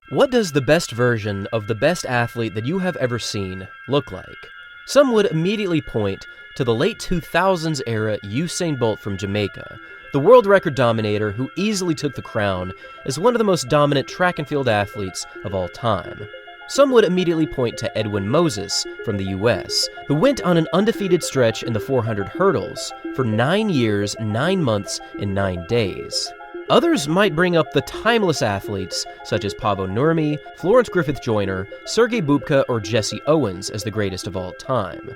What does the best version of the best athlete that you have ever seen look like? Some would immediately point to the late 2000s era Usain Bolt from Jamaica, the world record dominator who easily took the crown as one of the most dominant track and field athletes of all time. Some would immediately point to Edwin Moses from the US, who went on an undefeated stretch in the 400 hurdles for 9 years, 9 months, and 9 days. Others might bring up the timeless athletes such as Paavo Nurmi, Florence Griffith Joyner, Sergei Bubka, or Jesse Owens as the greatest of all time.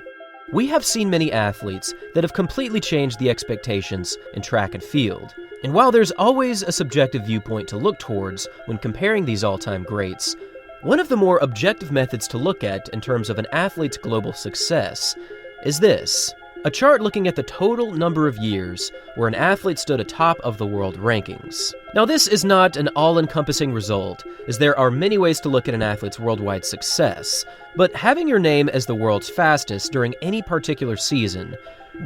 We have seen many athletes that have completely changed the expectations in track and field. And while there's always a subjective viewpoint to look towards when comparing these all-time greats, one of the more objective methods to look at in terms of an athlete's global success is this: a chart looking at the total number of years where an athlete stood atop of the world rankings. Now, this is not an all-encompassing result, as there are many ways to look at an athlete's worldwide success, but having your name as the world's fastest during any particular season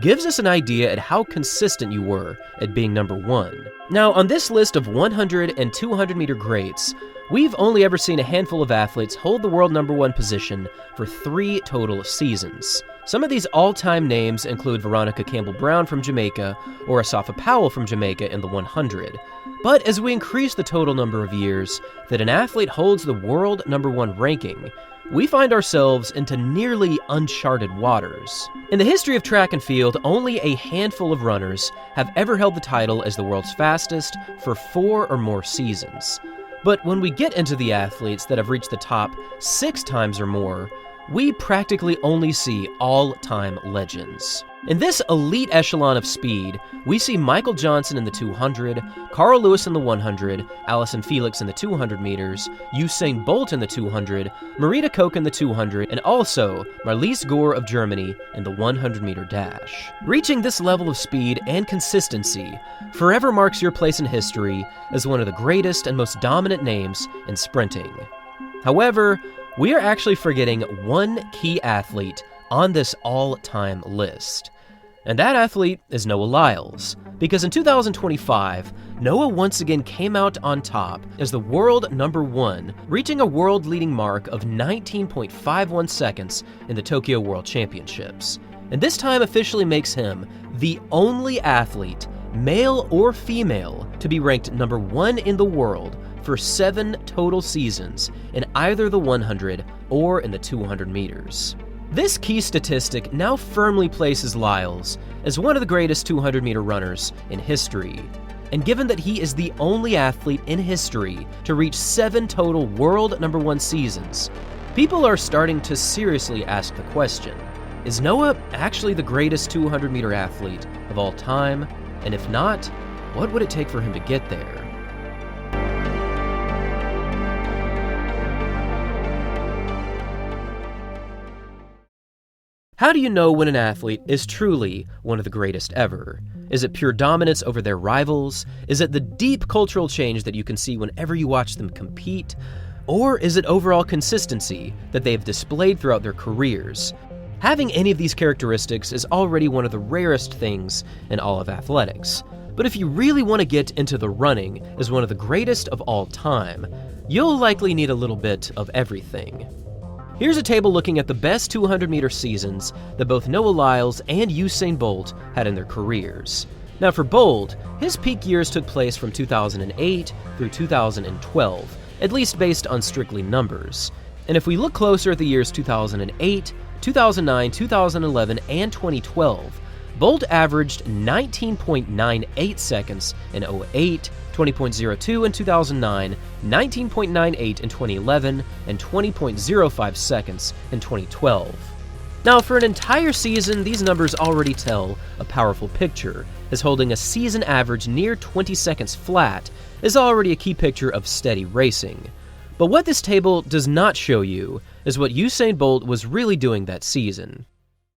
gives us an idea at how consistent you were at being number one. Now, on this list of 100 and 200 meter greats, we've only ever seen a handful of athletes hold the world number one position for 3 total seasons. Some of these all-time names include Veronica Campbell-Brown from Jamaica or Asafa Powell from Jamaica in the 100. But as we increase the total number of years that an athlete holds the world number one ranking, we find ourselves into nearly uncharted waters. In the history of track and field, only a handful of runners have ever held the title as the world's fastest for 4 or more seasons. But when we get into the athletes that have reached the top 6 times or more, we practically only see all-time legends. In this elite echelon of speed, we see Michael Johnson in the 200, Carl Lewis in the 100, Allison Felix in the 200 meters, Usain Bolt in the 200, Marita Koch in the 200, and also Marlies Gore of Germany in the 100-meter dash. Reaching this level of speed and consistency forever marks your place in history as one of the greatest and most dominant names in sprinting. However, we are actually forgetting one key athlete on this all-time list. And that athlete is Noah Lyles, because in 2025, Noah once again came out on top as the world number one, reaching a world-leading mark of 19.51 seconds in the Tokyo World Championships. And this time officially makes him the only athlete, male or female, to be ranked number one in the world for 7 total seasons in either the 100 or in the 200 meters. This key statistic now firmly places Lyles as one of the greatest 200-meter runners in history. And given that he is the only athlete in history to reach 7 total world number one seasons, people are starting to seriously ask the question, is Noah actually the greatest 200-meter athlete of all time? And if not, what would it take for him to get there? How do you know when an athlete is truly one of the greatest ever? Is it pure dominance over their rivals? Is it the deep cultural change that you can see whenever you watch them compete? Or is it overall consistency that they've displayed throughout their careers? Having any of these characteristics is already one of the rarest things in all of athletics. But if you really want to get into the running as one of the greatest of all time, you'll likely need a little bit of everything. Here's a table looking at the best 200-meter seasons that both Noah Lyles and Usain Bolt had in their careers. Now for Bolt, his peak years took place from 2008 through 2012, at least based on strictly numbers. And if we look closer at the years 2008, 2009, 2011, and 2012, Bolt averaged 19.98 seconds in 2008, 20.02 in 2009, 19.98 in 2011, and 20.05 seconds in 2012. Now, for an entire season, these numbers already tell a powerful picture, as holding a season average near 20 seconds flat is already a key picture of steady racing. But what this table does not show you is what Usain Bolt was really doing that season.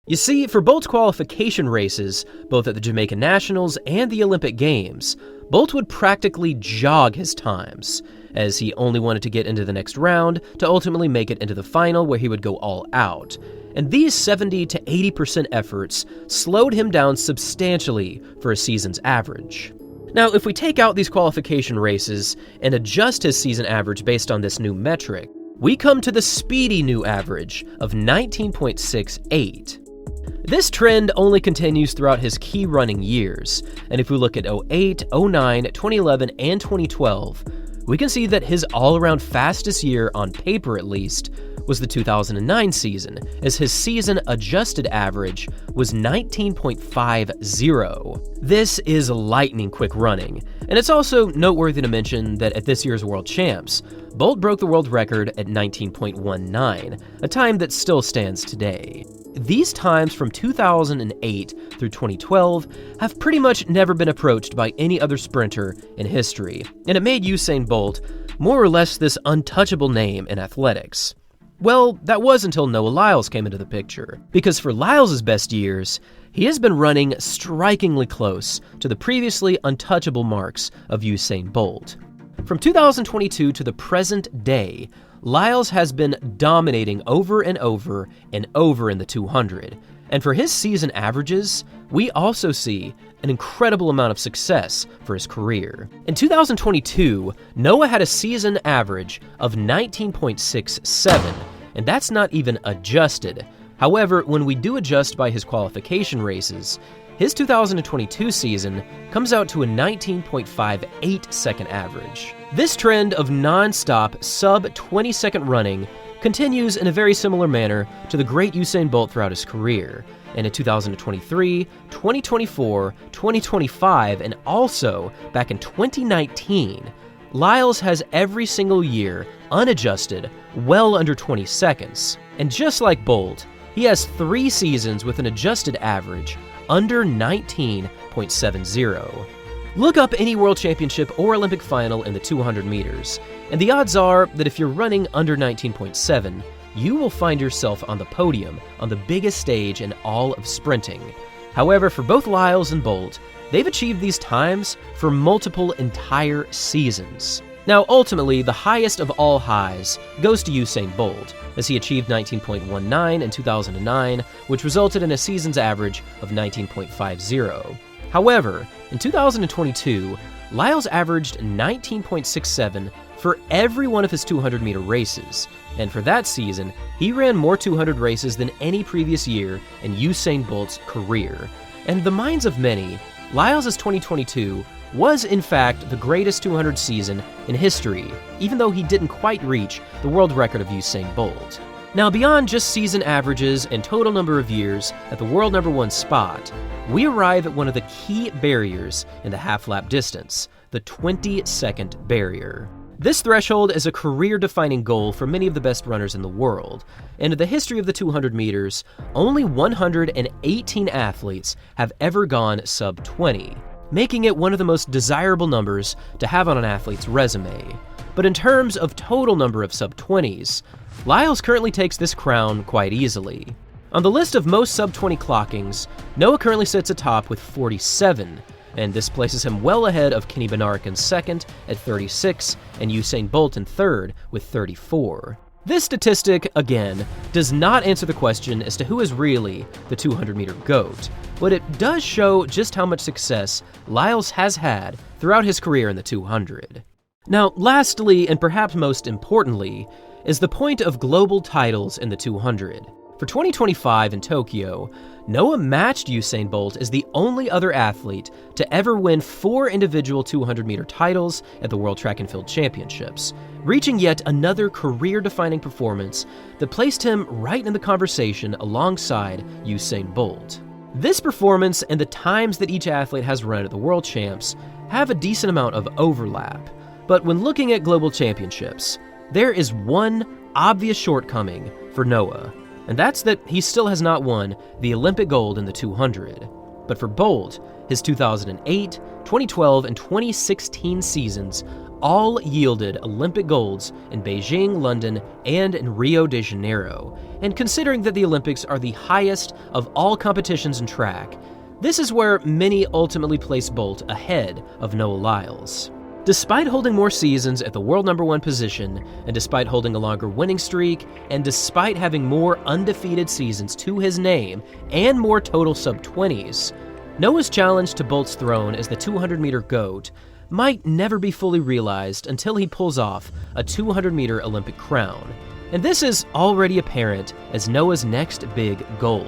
You see, for Bolt's qualification races, both at the Jamaican Nationals and the Olympic Games, Bolt would practically jog his times, as he only wanted to get into the next round to ultimately make it into the final where he would go all out. And these 70 to 80% efforts slowed him down substantially for a season's average. Now, if we take out these qualification races and adjust his season average based on this new metric, we come to the speedy new average of 19.68. This trend only continues throughout his key running years, and if we look at 08, 09, 2011, and 2012, we can see that his all-around fastest year, on paper at least, was the 2009 season, as his season-adjusted average was 19.50. This is lightning quick running, and it's also noteworthy to mention that at this year's World Champs, Bolt broke the world record at 19.19, a time that still stands today. These times from 2008 through 2012 have pretty much never been approached by any other sprinter in history, and it made Usain Bolt more or less this untouchable name in athletics. Well, that was until Noah Lyles came into the picture, because for Lyles' best years, he has been running strikingly close to the previously untouchable marks of Usain Bolt. From 2022 to the present day, Lyles has been dominating over and over and over in the 200, and for his season averages, we also see an incredible amount of success for his career. In 2022, Noah had a season average of 19.67, and that's not even adjusted. However, when we do adjust by his qualification races, his 2022 season comes out to a 19.58 second average. This trend of non-stop sub-20 second running continues in a very similar manner to the great Usain Bolt throughout his career. And in 2023, 2024, 2025, and also back in 2019, Lyles has every single year, unadjusted, well under 20 seconds. And just like Bolt, he has 3 seasons with an adjusted average under 19.70. Look up any World Championship or Olympic final in the 200 meters, and the odds are that if you're running under 19.7, you will find yourself on the podium on the biggest stage in all of sprinting. However, for both Lyles and Bolt, they've achieved these times for multiple entire seasons. Now, ultimately, the highest of all highs goes to Usain Bolt, as he achieved 19.19 in 2009, which resulted in a season's average of 19.50. However, in 2022, Lyles averaged 19.67 for every one of his 200-meter races, and for that season, he ran more 200 races than any previous year in Usain Bolt's career. And in the minds of many, Lyles' 2022 was in fact the greatest 200 season in history, even though he didn't quite reach the world record of Usain Bolt. Now, beyond just season averages and total number of years at the world #1 spot, we arrive at one of the key barriers in the half-lap distance, the 20-second barrier. This threshold is a career-defining goal for many of the best runners in the world, and in the history of the 200 meters, only 118 athletes have ever gone sub-20, making it one of the most desirable numbers to have on an athlete's resume. But in terms of total number of sub-20s, Lyles currently takes this crown quite easily. On the list of most sub-20 clockings, Noah currently sits atop with 47, and this places him well ahead of Kenny Bednarek in second at 36 and Usain Bolt in third with 34. This statistic, again, does not answer the question as to who is really the 200-meter GOAT, but it does show just how much success Lyles has had throughout his career in the 200. Now, lastly, and perhaps most importantly, is the point of global titles in the 200. For 2025 in Tokyo, Noah matched Usain Bolt as the only other athlete to ever win 4 individual 200-meter titles at the World Track and Field Championships, reaching yet another career-defining performance that placed him right in the conversation alongside Usain Bolt. This performance and the times that each athlete has run at the World Champs have a decent amount of overlap, but when looking at global championships, there is one obvious shortcoming for Noah, and that's that he still has not won the Olympic gold in the 200. But for Bolt, his 2008, 2012, and 2016 seasons all yielded Olympic golds in Beijing, London, and in Rio de Janeiro. And considering that the Olympics are the highest of all competitions in track, this is where many ultimately place Bolt ahead of Noah Lyles. Despite holding more seasons at the world #1 position, and despite holding a longer winning streak, and despite having more undefeated seasons to his name and more total sub-20s, Noah's challenge to Bolt's throne as the 200-meter GOAT might never be fully realized until he pulls off a 200-meter Olympic crown. And this is already apparent as Noah's next big goal.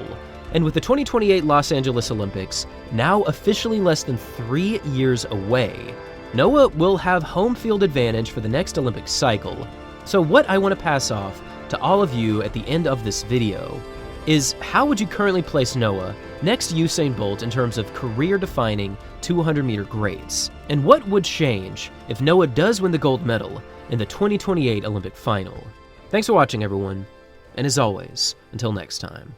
And with the 2028 Los Angeles Olympics now officially less than 3 years away, Noah will have home field advantage for the next Olympic cycle. So what I want to pass off to all of you at the end of this video is, how would you currently place Noah next to Usain Bolt in terms of career-defining 200-meter greats? And what would change if Noah does win the gold medal in the 2028 Olympic final? Thanks for watching, everyone, and as always, until next time.